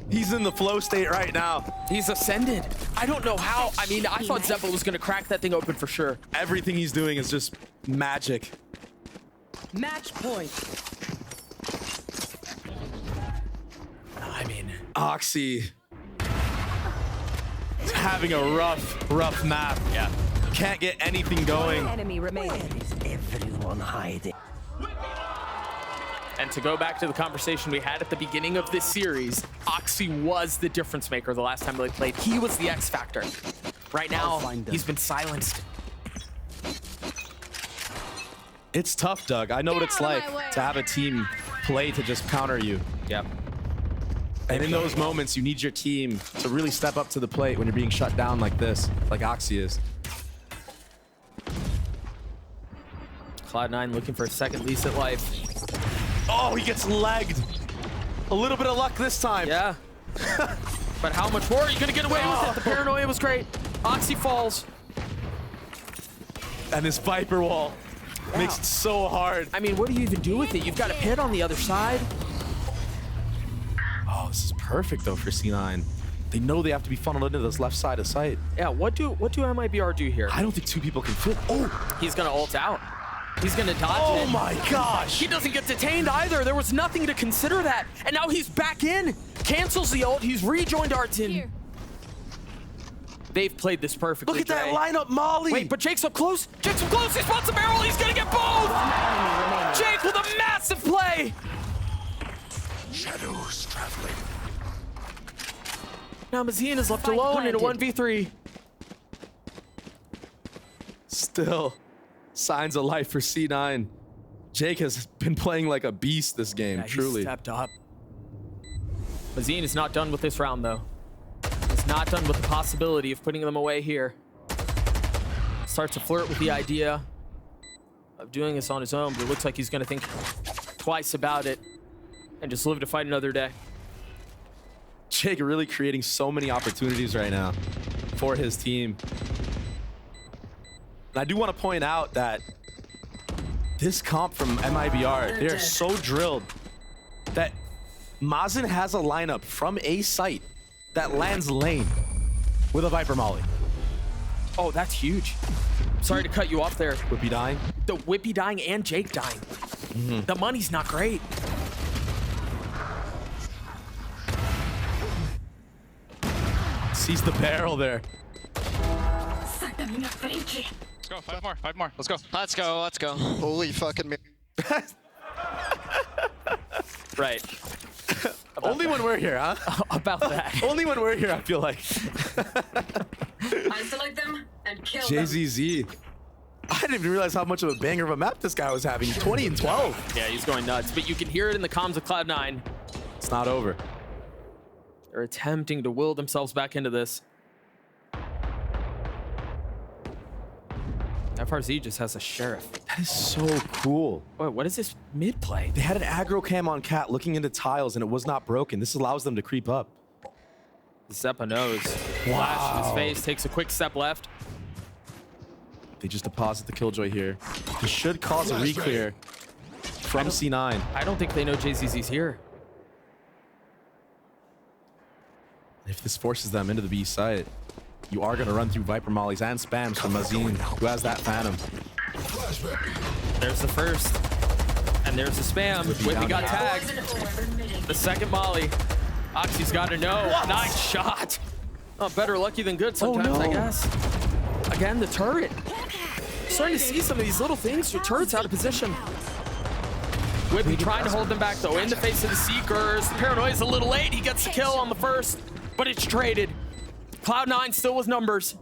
He's in the flow state right now. He's ascended. I don't know how. I mean, I thought Zeppa was gonna crack that thing open for sure. Everything he's doing is just magic. Match point. I mean, Oxy is having a rough map. yeah. Can't get anything going. Enemy remaining. Everyone hiding. And to go back to the conversation we had at the beginning of this series, Oxy was the difference maker the last time they played. He was the X factor. Right now, he's been silenced. It's tough, Doug. I know what it's like to have a team play to just counter you. Yeah. And in those moments, you need your team to really step up to the plate when you're being shut down like this, like Oxy is. Cloud9 looking for a second lease at life. Oh, he gets legged. A little bit of luck this time. Yeah. But how much more are you gonna get away with it? The paranoia was great. Oxy falls. And this Viper wall. Makes it so hard. I mean, what do you even do with it? You've got a pit on the other side. Oh, this is perfect though for C9. They know they have to be funneled into this left side of sight. Yeah, what do MIBR do here? I don't think two people can fit. Oh, He's gonna ult out. He's gonna dodge it. oh my gosh. He doesn't get detained either. There was nothing to consider that. And now he's back in. Cancels the ult. He's rejoined Artin. Here. They've played this perfectly. Look at that Dre. lineup, Molly. Wait, but Jake's up close. Jake's up close. He spots a barrel. He's gonna get both. Jake with a massive play. Shadows traveling. Now Mazine is left alone in a 1v3. Still, signs of life for C9. Jake has been playing like a beast this game, Yeah, truly. He stepped up. Mazine is not done with this round, though. He's not done with the possibility of putting them away here. Starts to flirt with the idea of doing this on his own, but it looks like he's going to think twice about it and just live to fight another day. Jake really creating so many opportunities right now for his team. And I do want to point out that this comp from MIBR, they're so drilled that Mazin has a lineup from a site that lands lane with a Viper Molly. Oh, that's huge. Sorry to cut you off there. Whippy dying. The Whippy dying and Jake dying. The money's not great. Sees the barrel there. Let's go. Five more. Let's go. Let's go. Holy fucking me. Right. Only when we're here, huh? About that. Only when we're here, I feel like. Isolate them and kill them. JZZ. I didn't even realize how much of a banger of a map this guy was having. 20 and 12. Yeah, he's going nuts. But you can hear it in the comms of Cloud9. It's not over. They're attempting to will themselves back into this. FRZ just has a sheriff. That is so cool. Wait, what is this mid play? They had an aggro cam on Cat looking into tiles and it was not broken. This allows them to creep up. Zeppa knows. Flash in his face, takes a quick step left. They just deposit the Killjoy here. This should cause a re-clear from C9. I don't think they know JZZ's here. If this forces them into the B site, you are going to run through Viper Mollies and spams from Mazine, who has that Phantom. There's the first. And there's the spam. Whippy got tagged. The second Molly. Oxy's got to know. Nice shot. Oh, better lucky than good sometimes, I guess. Again, the turret. Starting to see some of these little things. Your turret's out of position. Whippy trying to hold them back, though. In the face of the Seekers. The Paranoia's a little late. He gets the kill on the first, but it's traded. Cloud9 still with numbers.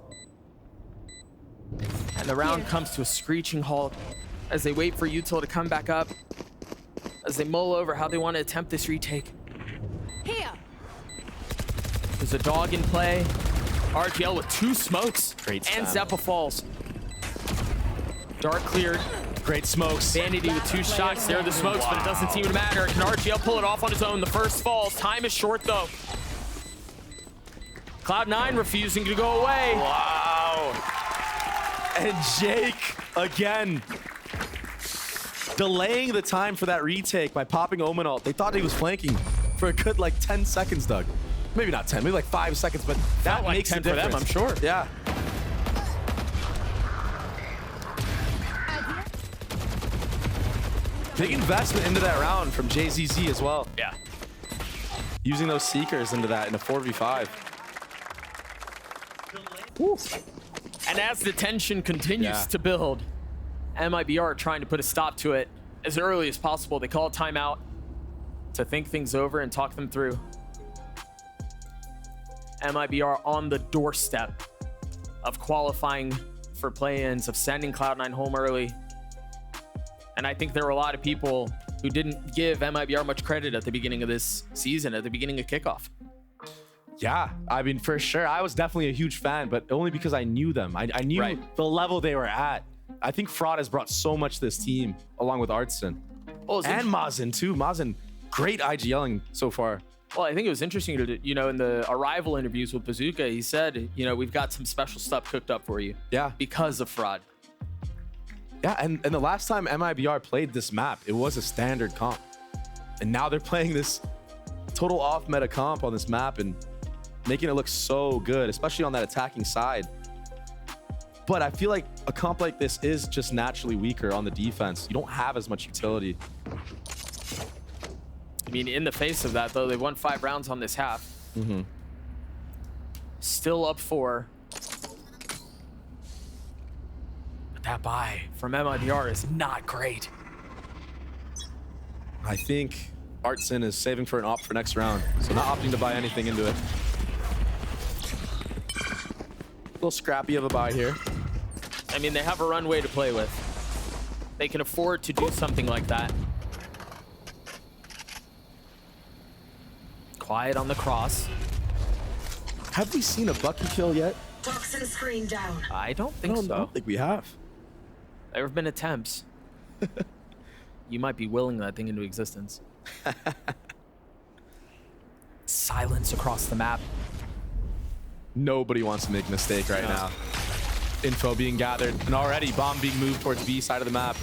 And the round comes to a screeching halt as they wait for Util to come back up, as they mull over how they want to attempt this retake. Here. There's a dog in play. RGL with 2 smokes. Great and stab. Zeppa falls. Dark cleared. Great smokes. Vanity with 2 shots there, the smokes, but it doesn't seem to matter. Can RGL pull it off on his own? The first falls. Time is short, though. Cloud9 refusing to go away. Wow. And Jake, again, delaying the time for that retake by popping Omen ult. They thought he was flanking for a good, like, 10 seconds, Doug. Maybe not 10, maybe like 5 seconds, but that like makes 10 a for them, difference. I'm sure. Yeah. Big investment into that round from JZZ as well. Yeah. Using those Seekers into that in a 4v5. And as the tension continues to build, MIBR trying to put a stop to it as early as possible. They call a timeout to think things over and talk them through. MIBR on the doorstep of qualifying for play-ins, of sending Cloud9 home early. And I think there were a lot of people who didn't give MIBR much credit at the beginning of this season, at the beginning of kickoff. Yeah, I mean, for sure. I was definitely a huge fan, but only because I knew them. I knew the level they were at. I think Fraud has brought so much to this team, along with Artson. And Mazin, too. Mazin, great IGLing so far. Well, I think it was interesting to, you know, in the arrival interviews with Bazooka, he said, you know, we've got some special stuff cooked up for you. Yeah. Because of Fraud. Yeah, and the last time MIBR played this map, it was a standard comp. And now they're playing this total off-meta comp on this map and making it look so good, especially on that attacking side. But I feel like a comp like this is just naturally weaker on the defense. You don't have as much utility. I mean, in the face of that, though, they won 5 rounds on this half. Still up 4. But that buy from MIBR is not great. I think Artson is saving for an op for next round, so not opting to buy anything into it. A little scrappy of a buy here. I mean, they have a runway to play with. They can afford to do something like that. Quiet on the cross. Have we seen a Bucky kill yet? Toxin screen down. I don't think so. I don't think we have. There have been attempts. You might be willing that thing into existence. Silence across the map. Nobody wants to make a mistake right now. Info being gathered, and already bomb being moved towards B side of the map.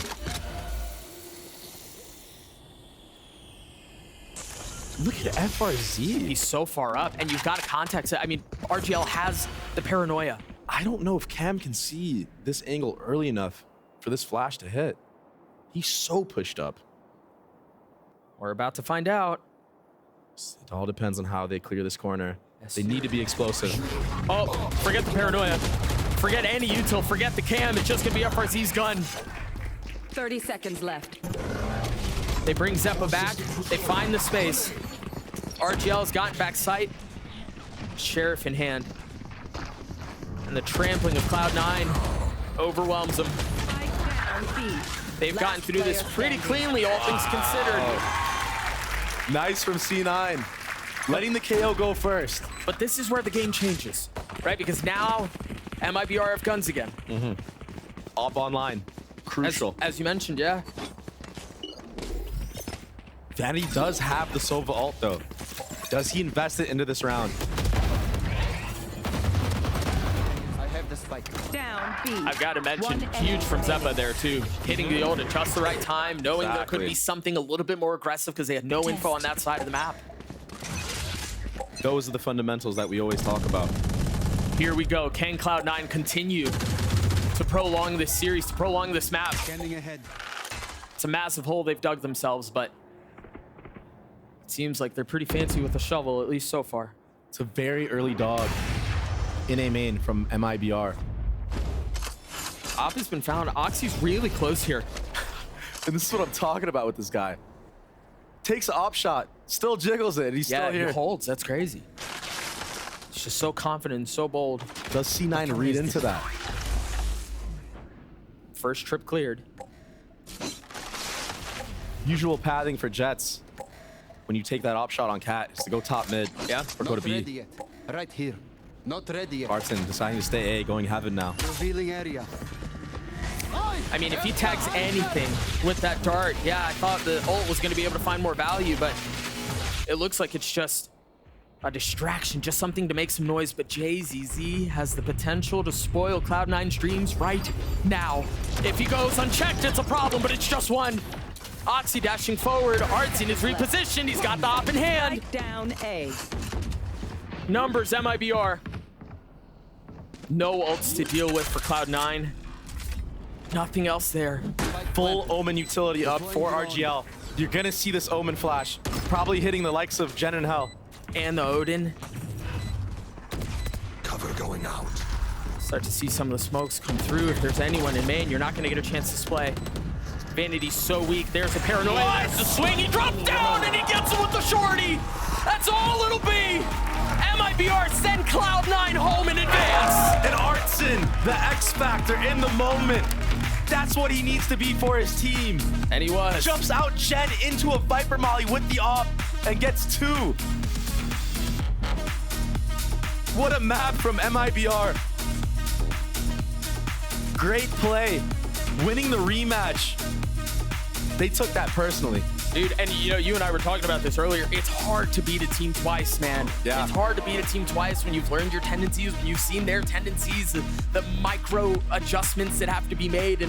Look at FRZ. He's so far up, and you've got to context it. I mean, RGL has the paranoia. I don't know if Cam can see this angle early enough for this flash to hit. He's so pushed up. We're about to find out. It all depends on how they clear this corner. They need to be explosive. Oh, forget the paranoia. Forget any util. Forget the cam. It's just going to be FRZ's gun. 30 seconds left. They bring Zeppa back. They find the space. RGL's gotten back sight. Sheriff in hand. And the trampling of Cloud9 overwhelms them. They've gotten through this pretty cleanly, all things considered. Nice from C9. Letting the KO go first. But this is where the game changes, right? Because now MIBR have guns again. Op online. Crucial. As you mentioned, yeah. Vanity does have the Sova ult, though. Does he invest it into this round? I have the spike. Down B. I've got to mention, huge from Zeppa there, too. Hitting the ult at just the right time, knowing there could be something a little bit more aggressive because they had no info on that side of the map. Those are the fundamentals that we always talk about. Here we go. Can Cloud9 continue to prolong this series, to prolong this map? Standing ahead. It's a massive hole they've dug themselves, but it seems like they're pretty fancy with a shovel, at least so far. It's a very early dog in A main from MIBR. Op has been found. Oxy's really close here. And this is what I'm talking about with this guy. Takes an op shot, still jiggles it, and he's still here. He holds. That's crazy. He's just so confident and so bold. Does C9 read into that? First trip cleared. Usual pathing for Jets when you take that op shot on Cat is to go top mid, or go to B. Ready yet. Right here. Not ready yet. Barton deciding to stay A, going heaven now. Revealing area. I mean, if he tags anything with that dart, yeah, I thought the ult was going to be able to find more value, but it looks like it's just a distraction, just something to make some noise. But JZZ has the potential to spoil Cloud9's dreams right now. If he goes unchecked, it's a problem, but it's just one. Oxy dashing forward. Artsy is repositioned. He's got the op in hand. Down A. Numbers, MIBR. No ults to deal with for Cloud9. Nothing else there. Full Omen utility up for RGL. You're gonna see this Omen flash. Probably hitting the likes of Jen and Hell. And the Odin. Cover going out. Start to see some of the smokes come through. If there's anyone in main, you're not gonna get a chance to display. Vanity's so weak. There's a paranoia. There's the swing. He drops down and he gets him with the shorty. That's all it'll be. MIBR send Cloud9 home in advance. And Artson, the X factor in the moment. That's what he needs to be for his team. And he was. Jumps out Jen into a Viper Molly with the op and gets 2. What a map from MIBR. Great play. Winning the rematch. They took that personally. Dude, and you know, you and I were talking about this earlier. It's hard to beat a team twice, man. Yeah. It's hard to beat a team twice when you've learned your tendencies, when you've seen their tendencies, the micro adjustments that have to be made in order